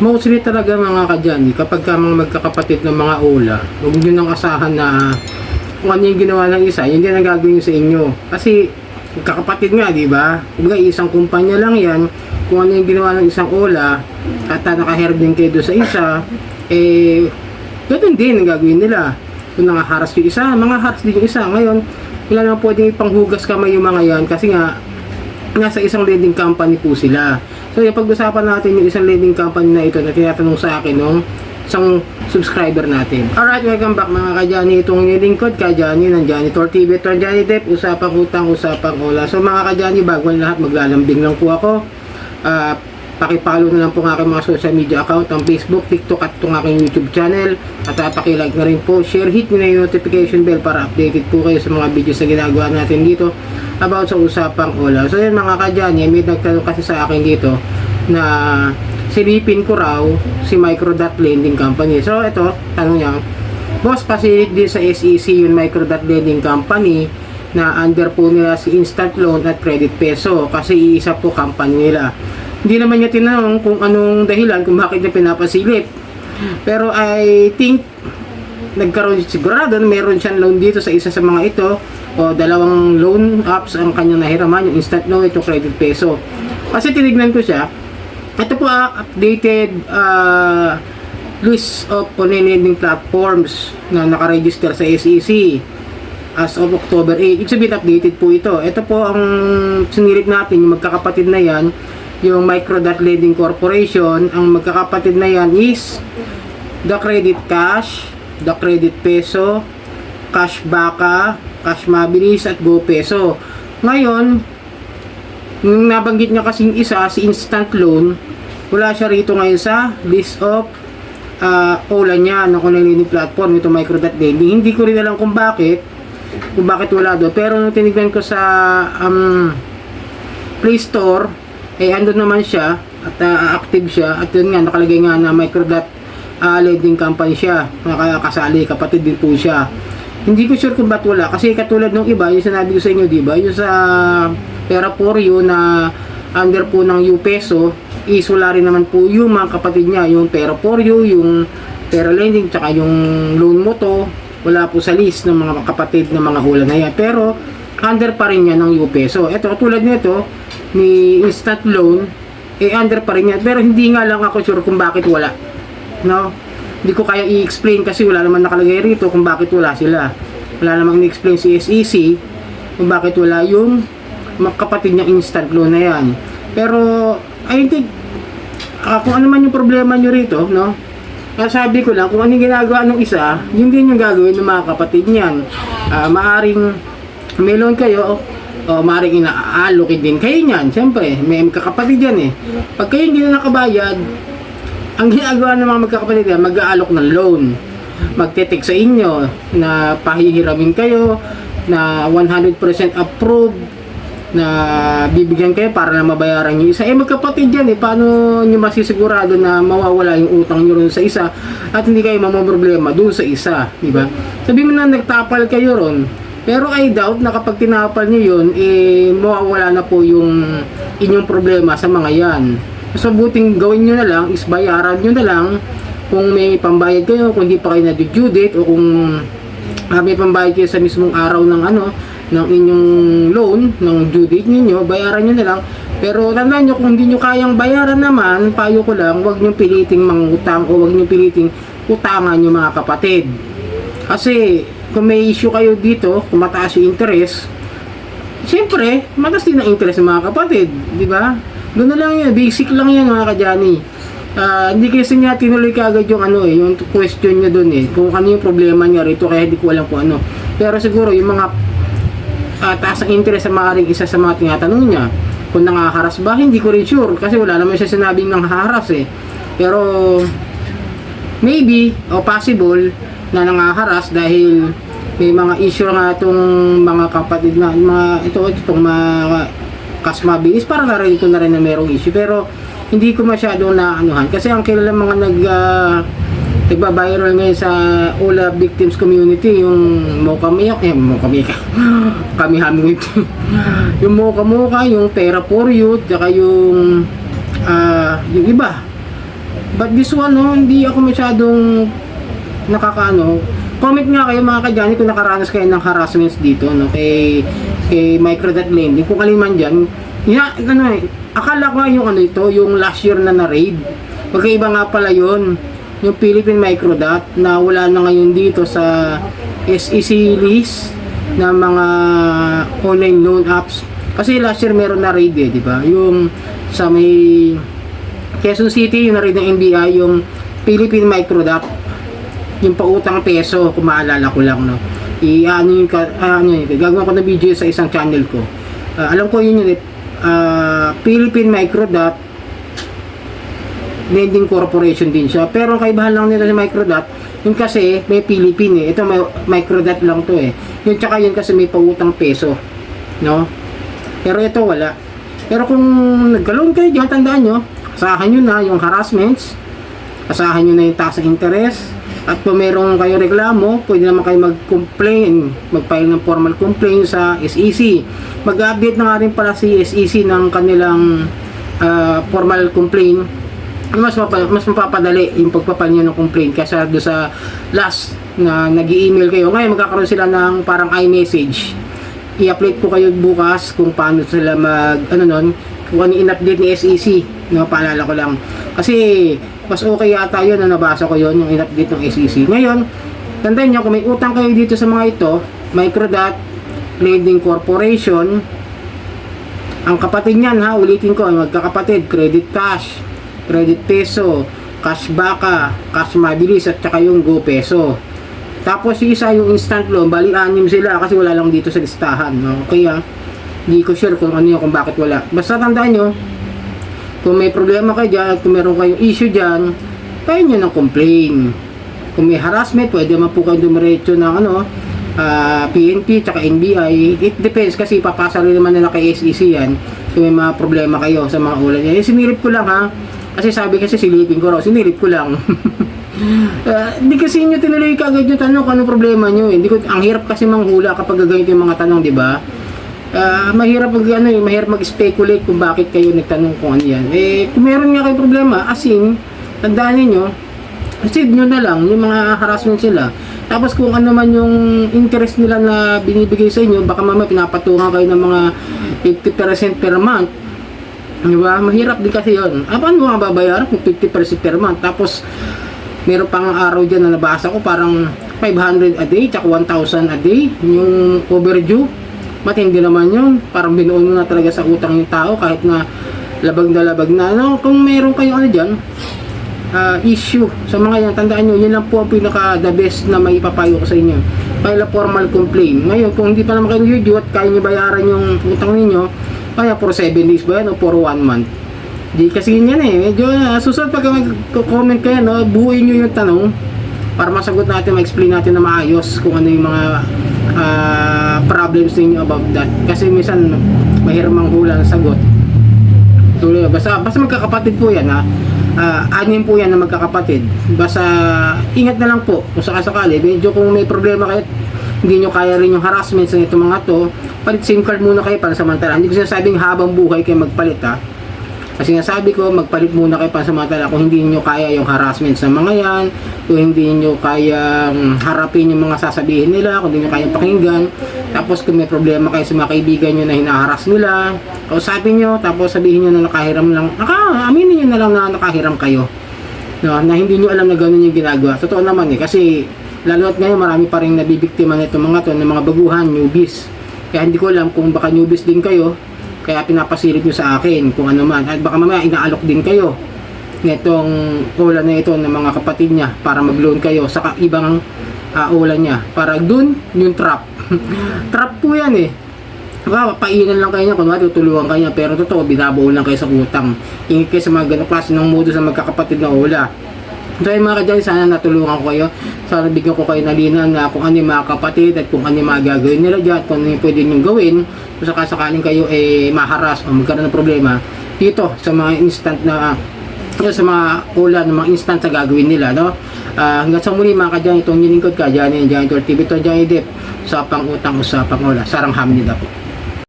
Mostly talaga mga kadyani, kapag ka mga magkakapatid ng mga ula, huwag nyo nang asahan na kung ano yung ginawa ng isa, yun din ang gagawin sa inyo. Kasi kakapatid nga, di ba? Kung isang kumpanya lang yan, kung ano yung ginawa ng isang ula, at nakaherb din kayo doon sa isa, eh, ganoon din ang gagawin nila. Kung nangaharas yung isa, mangaharas din yung isa. Ngayon, wala naman pwedeng ipanghugas kamay yung mga yan kasi nga, nasa isang lending company po sila. So, yung pag-usapan natin yung isang lending company na ito na tinatanong sa akin nung isang subscriber natin. Alright, welcome back mga kadyani. Itong nilingkod kadyani ng Janitor TV. Ito ang Jani Dep, usapang utang, usapang ula. So mga kadyani, bago ang lahat, maglalambing lang po ako. Pakipollow na lang po ng aking mga social media account, ang Facebook, TikTok at itong aking YouTube channel. At pakilike na rin po, share, hit nyo na yung notification bell para updated po kayo sa mga videos na ginagawa natin dito about sa usapang ula. So yun mga kadyani, may nagtanong kasi sa akin dito na silipin ko raw si Microdot Lending Company. So ito, tanong niya, boss, pasilip din sa SEC yung Microdot Lending Company na under po nila si Instant Loan at Credit Peso kasi iisa po company nila. Hindi naman niya tinanong kung anong dahilan kung bakit niya pinapasilip. Pero I think nagkaroon sigurado na meron siyang loan dito sa isa sa mga ito o dalawang loan apps ang kanyang nahiraman, yung Instant Loan at yung Credit Peso. Kasi tinignan ko siya, ito po updated list of online lending platforms na nakaregister sa SEC as of October 8. Ibig sabihin updated po ito. Ito po ang sinilip natin, yung magkakapatid na yan, yung Microdot Lending Corporation. Ang magkakapatid na yan is The Credit Cash, The Credit Peso, Cash Baka, Cash Mabilis at Go Peso. Ngayon, nung nabanggit niya kasing isa, si Instant Loan, wala siya rito ngayon sa list of OLA niya ng online lending platform, ito Microdot Lending. Hindi ko rin alam kung bakit wala doon. Pero nung tinignan ko sa Play Store, andun naman siya at active siya at yun nga, nakalagay nga na Microdot Lending Company siya, nakakasali, kapatid din po siya. Hindi ko sure kung ba't wala kasi katulad nung iba, yung sinabi ko sa inyo, diba, yung sa Pera4U na under po ng U-Peso is wala rin naman po yung mga kapatid niya, yung Pera4U, yung Pera Lending, tsaka yung Loan Moto, wala po sa list ng mga kapatid ng mga hula na yan. Pero under pa rin yan ng U-Peso. Ito, tulad nito ni Instant Loan, under pa rin yan. Pero hindi nga lang ako sure kung bakit wala. No? Hindi ko kaya i-explain kasi wala naman nakalagay rito kung bakit wala sila. Wala namang i-explain si SEC kung bakit wala yung kapatid niya Instant Loan na yan. Pero I think kung ano man yung problema nyo rito, no? Sabi ko lang, kung ano yung ginagawa ng isa, yun din yung gagawin ng mga kapatid niyan. Maaring may loan kayo, maaring ina-allocate din kayo niyan. Siyempre, may kakapatid yan eh. Pag kayo hindi na nakabayad, ang ginagawa ng mga magkakapatid yan, mag-aalok ng loan. Magte-take sa inyo na pahihiramin kayo, na 100% approved, na bibigyan kayo para na mabayaran yung isa. Magkapatid yan paano nyo masisigurado na mawawala yung utang nyo ron sa isa at hindi kayo mamamroblema doon sa isa, diba? Sabihin mo na nagtapal kayo ron, pero I doubt na kapag tinapal nyo yun, mawawala na po yung inyong problema sa mga yan. So buting gawin nyo na lang is bayaran nyo na lang kung may pambayad kayo, kung hindi pa kayo na-due date o kung may pambayad kayo sa mismong araw ng ng inyong loan, ng due date ninyo, bayaran nyo na lang. Pero tandaan nyo, kung hindi nyo kayang bayaran naman, payo ko lang, huwag nyo piliting mangutang o huwag nyo piliting utangan yung mga kapatid. Kasi kung may issue kayo dito, kung mataas yung interest, siyempre mataas din ang interest ng mga kapatid, di ba? Doon na lang yan, basic lang yan mga kadyani. Hindi kasi niya tinuloy kaagad yung yung question niya doon kung ano yung problema niya rito, kaya hindi ko alam kung ano. Pero siguro yung mga taas ang interest sa maaaring isa sa mga tinatanong niya, kung nangaharas ba, hindi ko rin sure kasi wala naman siya sinabing nanghaharas pero maybe o possible na nangaharas dahil may mga issue nga itong mga kapatid na itong mga cash mabilis, para narinig ko na rin na merong issue, pero hindi ko masyado na anuhan kasi ang kilala mga nagba-viral ngayon sa Ula Victims Community, yung Mocha-Mika, kami-haming ito. Yung Mocha-Mocha, yung Pera4U, saka yung iba. But this one, no, hindi ako masyadong nakakaano. Comment nga kayo mga kadyani kung nakaranas kayo ng harassments dito, no, kay microdot lending. Kung alin man dyan, akala ko yung ito, yung last year na na-raid. Magkaiba nga pala yun. Yung Philippine Microdot na wala na ngayon dito sa SEC list na mga online loan apps. Kasi last year meron na raid di ba? Yung sa may Quezon City, yung na-raid ng NBI, yung Philippine Microdot, yung pautang peso, kung maalala ko lang, no. Gagawin ko na video sa isang channel ko. Alam ko yun Philippine Microdot Lending Corporation din siya. Pero kaibahan lang nito sa Microdot, yun kasi may Philippine Ito may Microdot lang to Yun tsaka yun kasi may pautang peso, no? Pero ito wala. Pero kung nagka-loan kayo diyan, tandaan nyo, asahan nyo na yung harassments, asahan nyo na yung tax interest, at kung meron kayo reklamo, pwede naman kayo mag-complain, mag-file ng formal complaint sa SEC. Mag-update na nga rin pala si SEC ng kanilang formal complaint. Mas mapapadali yung pagpapal nyo ng complaint kaysa do sa last na nag-email kayo. Ngayon magkakaroon sila ng parang iMessage. I-update ko kayo bukas kung paano sila kung ano in-update ni SEC, no, paalala ko lang. Kasi mas okay yata yun na nabasa ko yun, yung in-update ng SEC. Ngayon, tandaan nyo, kung may utang kayo dito sa mga ito, Microdot Lending Corporation, ang kapatid niyan, ulitin ko, magkakapatid, Credit Cash, Credit Peso, Cash Baka, Cash Mabilis, at saka yung Go Peso. Tapos yung isa, yung instant loan, bali 6 sila kasi wala lang dito sa listahan, no? Kaya hindi ko sure kung ano yun, kung bakit wala. Basta tandaan nyo, kung may problema kayo dyan, kung meron kayong issue dyan, tayo nyo ng complain. Kung may harassment, pwede naman po kayo dumiretso ng PNP tsaka NBI. It depends kasi papasa rin naman nila kay SEC yan kung may mga problema kayo sa mga ulan yan. Sinilip ko lang kasi sabi kasi silipin ko raw, sinilip ko lang. Hindi kasi inyo tinuloy kagad yung tanong kung ano problema nyo. Ang hirap kasi manghula kapag gaganito yung mga tanong, di ba? Mahirap mahirap mag-speculate kung bakit kayo nagtanong kung ano yan. Kung meron nga kayong problema, tandaan niyo, save nyo na lang yung mga harassment sila. Tapos kung ano man yung interest nila na binibigay sa inyo, baka mamaya pinapatungan kayo ng mga 50% per month. Diba? Mahirap din kasi yun. Paano mo mababayaran kung 50% per month? Tapos meron pang araw dyan na nabasa ko, parang 500 a day, tsaka 1,000 a day yung overdue. Matindi naman yun. Parang binuon mo na talaga sa utang yung tao kahit na labag na. Kung meron kayong dyan, issue sa mga yan, tandaan nyo, yun lang po ang pinaka the best na may ipapayo ko sa inyo. File a formal complaint. Ngayon, kung hindi pa naman kayo review at kaya nyo bayaran yung utang ninyo, kaya for 7 days ba yan o for 1 month? Di kasi yun yan medyo susunod pag mag-comment kayo, no, buuin nyo yung tanong para masagot natin, ma-explain natin na maayos kung ano yung mga problems ninyo about that. Kasi minsan mahirap manghula ng sagot. Basta magkakapatid po yan, anim po yan na magkakapatid. Basta ingat na lang po kung sakasakali, medyo kung may problema kayo, hindi nyo kaya rin yung harassment sa itong mga to, palit SIM card muna kayo para samantala. Hindi ko sinasabing habang buhay kayo magpalit Kasi nga sabi ko, magpalit muna kayo pansamantala kung hindi nyo kaya yung harassment sa mga yan, kung hindi nyo kaya harapin yung mga sasabihin nila, kung hindi nyo kaya pakinggan. Tapos kung may problema kayo sa mga kaibigan nyo na hinaharas nila, kausapin nyo, tapos sabihin nyo na nakahiram lang, aminin nyo na lang na nakahiram kayo, no, na hindi nyo alam na gano'n yung ginagawa. Totoo naman kasi lalo at ngayon marami pa rin nabibiktima nito mga to, ng mga baguhan, newbies. Kaya hindi ko alam kung baka newbies din kayo, kaya pinapasilip nyo sa akin kung ano man. At baka mamaya inaalok din kayo nitong ulan na ito ng mga kapatid niya para mag-loan kayo sa ibang ulan niya. Para dun yung trap. Trap po yan Baka painan lang kayo niya, kunwari tutulungan kayo niya, pero totoo, binabaon lang kayo sa utang. Ingit kayo sa mga ganong klase ng modus sa magkakapatid na ula. So ay mga kadyan, sana natulungan ko kayo. Sana bigyan ko kayo na linaw na kung ano yung mga kapatid at kung ano yung mga gagawin nila dyan, kung ano yung pwede nyo gawin kung sakasakaling kayo maharas o magkaroon ng problema dito sa mga instant na sa mga ulan, mga instant sa gagawin nila, no? Hanggang sa muli mga kadyan, itong nilingkod ka dyan, Janitor TV, ito Johnny Depp, usapang utang, usapang ula, sarang hamnida po.